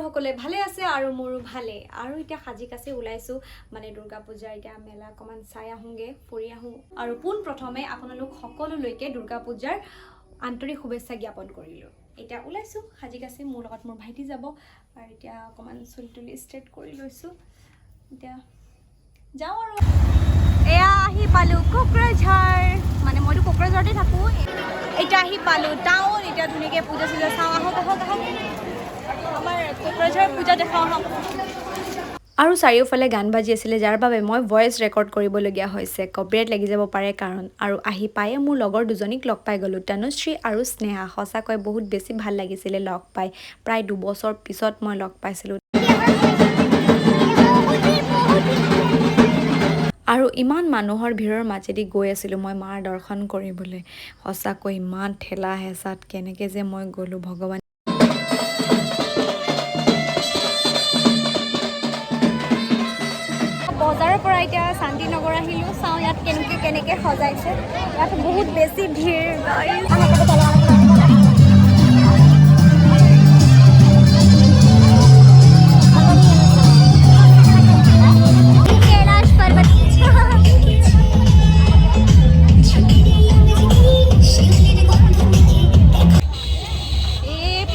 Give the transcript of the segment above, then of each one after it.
সকলে ভালে আছে আৰু মোৰো ভালে আৰু এতিয়া সাজি কাছে ওলাইছো মানে দুৰ্গা পূজা এতিয়া মেলা কমান চাই আহুগে ফুৰি আহু আৰু পোন প্ৰথমে আপোনালোক সকলোলৈকে দুৰ্গা পূজাৰ আন্তৰিক শুভেচ্ছা জ্ঞাপন কৰিলো এতিয়া ওলাইছো সাজি কাছে মোৰ লগত মোৰ ভাইটি যাব আৰু এতিয়া কমান চুলটুলি ষ্ট্ৰেট কৰি লৈছো এতিয়া যাও আৰু এয়া আহি পালো কোকৰাঝাৰ মানে মইতো কোকৰাঝাৰতে থাকো এটা আহি পালো টাউন এটা ধুনিকে পূজা চূজা চাও আহক আমাৰ কোকৰাঝাৰ পূজা দেখাও আহক আৰু চাৰিওফালে গান বাজি আছিল যাৰ বাবে মই ভয়েস ৰেকৰ্ড কৰিবলগীয়া হৈছে কপিৰাইট লাগি যাব পাৰে কাৰণ আৰু আহি পায়ে মোৰ লগৰ দুজনীক লগ পাই গলো তনুশ্ৰী আৰু স্নেহা সঁচাকৈ বহুত বেছি ভাল লাগিছিল লগ পাই প্ৰায় 2 বছৰ পিছত মই লগ পাইছিলো আৰু ইমান মানুহৰ ভিৰৰ মাজেদি গৈ আছিল মই মাৰ দৰ্শন কৰিবলৈ সঁচাকৈ ইমান ঠেলা হেঁচাত কেনেকৈ যে মই গ'লো ভগৱান বজাৰৰ পৰা এতিয়া শান্তিনগৰ আহিলো চাওঁ ইয়াত কেনেকৈ সজাইছে ইয়াত বহুত বেছি ভিৰ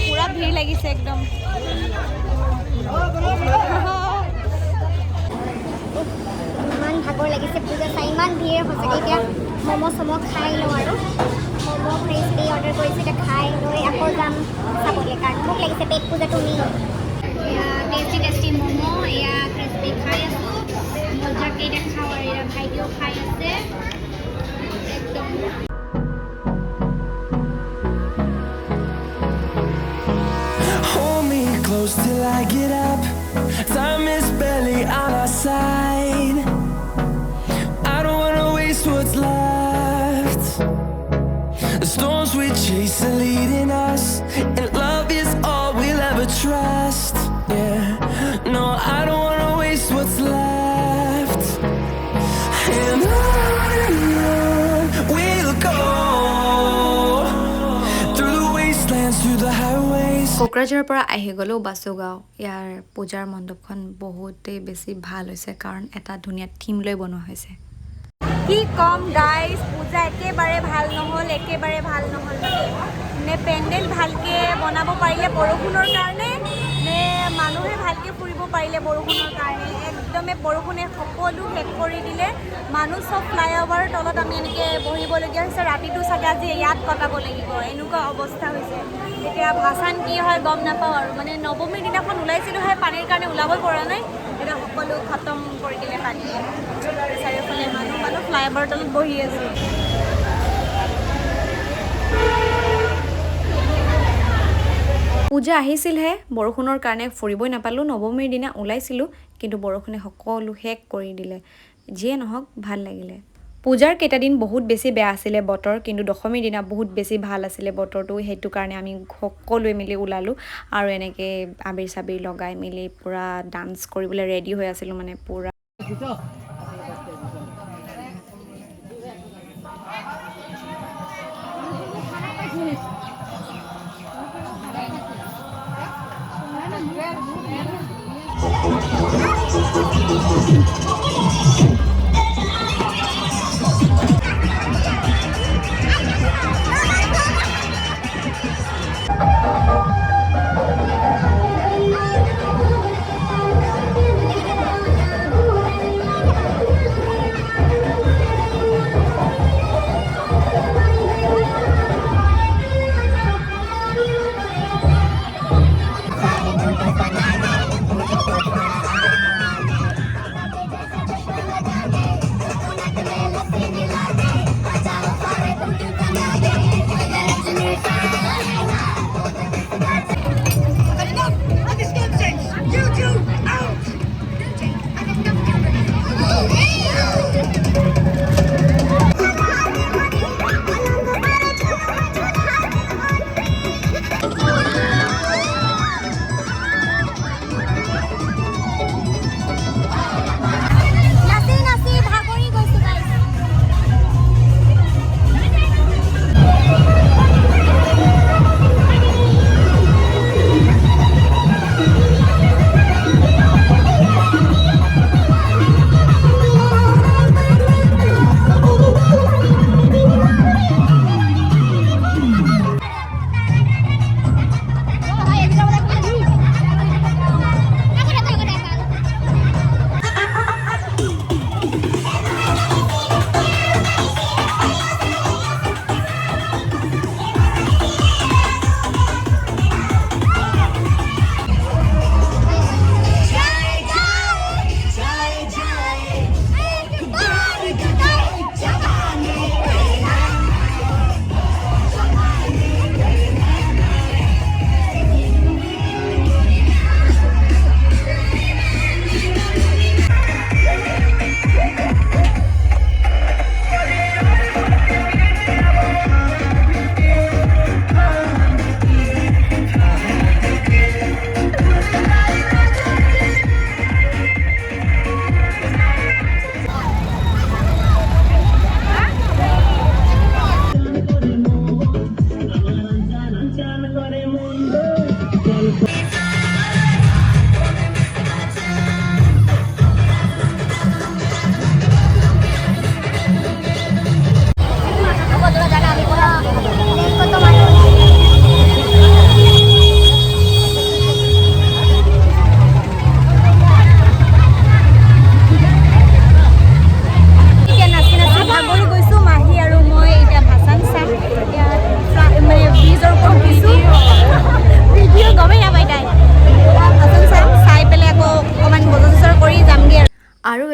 পুৰা ভিৰ লাগিছে একদম ভাগৰ লাগিছে পূজা চাই ইমান ভিৰ সঁচাকৈ এতিয়া ম'ম' চম' খাই লওঁ আৰু ম'ম' ক্ৰিস্পি অৰ্ডাৰ কৰিছোঁ এতিয়া খাই লৈ আকৌ যাম চাবলৈ কাৰণ ভোক লাগিছে পেট পূজাটো নি টেষ্টি ম'ম' এয়া ক্ৰিস্পি খাই আছোঁ মজাকৈ এতিয়া খাওঁ আৰু এয়া ভাইটিও খাই আছে একদম Close till I get up. Time is barely on our side. I don't wanna waste what's left. The storms we chase are leading us, and love is all we'll ever trust. Yeah, no, I don't wanna waste what's left. And on we'll go through the wastelands, through the highways. কোকৰাঝাৰৰ পৰা আহি গ'লো বাসুগাঁও ইয়াৰ পূজাৰ মণ্ডপখন বহুতেই বেছি ভাল হৈছে কাৰণ এটা ধুনীয়া থিম লৈ বনোৱা হৈছে কি কম গাইজ পূজা একেবাৰে ভাল নহ'ল নে পেণ্ডেল ভালকৈ বনাব পাৰিলে বৰষুণৰ কাৰণে নে মানুহে ভালকৈ ফুৰিব পাৰিলে বৰষুণৰ কাৰণে একদমে বৰষুণে সকলো শেষ কৰি দিলে মানুহ চব ফ্লাইঅভাৰৰ তলত আমি এনেকৈ বহিবলগীয়া হৈছে ৰাতিটো চাগে আজি ইয়াত কটাব লাগিব এনেকুৱা অৱস্থা হৈছে এতিয়া ভাষান কি হয় গম নাপাওঁ আৰু মানে নৱমীৰ দিনাখন ওলাইছিলোঁ হয় পানীৰ কাৰণে ওলাবই পৰা নাই এতিয়া সকলো খতম কৰি দিলে পানীয়ে চাৰিওফালে মানুহ ফ্লাইঅভাৰৰ তলত বহি আছে পূজা আহিছিলহে বৰষুণৰ কাৰণে ফুৰিবই নাপালোঁ নৱমীৰ দিনা ওলাইছিলোঁ কিন্তু বৰষুণে সকলো শেষ কৰি দিলে যিয়ে নহওক ভাল লাগিলে পূজাৰ কেইটা দিন বহুত বেছি বেয়া আছিলে বতৰ কিন্তু দশমীৰ দিনা বহুত বেছি ভাল আছিলে বতৰটো সেইটো কাৰণে আমি সকলোৱে মিলি ওলালোঁ আৰু এনেকৈ আবিৰ চাবিৰ লগাই মিলি পুৰা ডান্স কৰিবলৈ ৰেডি হৈ আছিলোঁ মানে পুৰা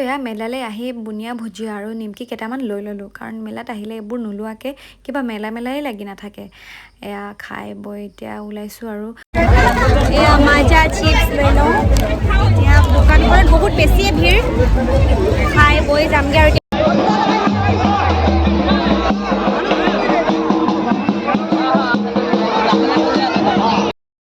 এয়া মেলালৈ আহি বুনিয়া ভুজিয়া আৰু নিমকি কেইটামান লৈ ল'লোঁ কাৰণ মেলাত আহিলে এইবোৰ নোলোৱাকৈ কিবা মেলাই লাগি নাথাকে এয়া খাই বৈ এতিয়া ওলাইছোঁ আৰু এয়া মাজা চিপছ লৈ লওঁ এতিয়া দোকানখনত বহুত বেছিয়ে ভিৰ খাই বৈ যামগৈ আৰু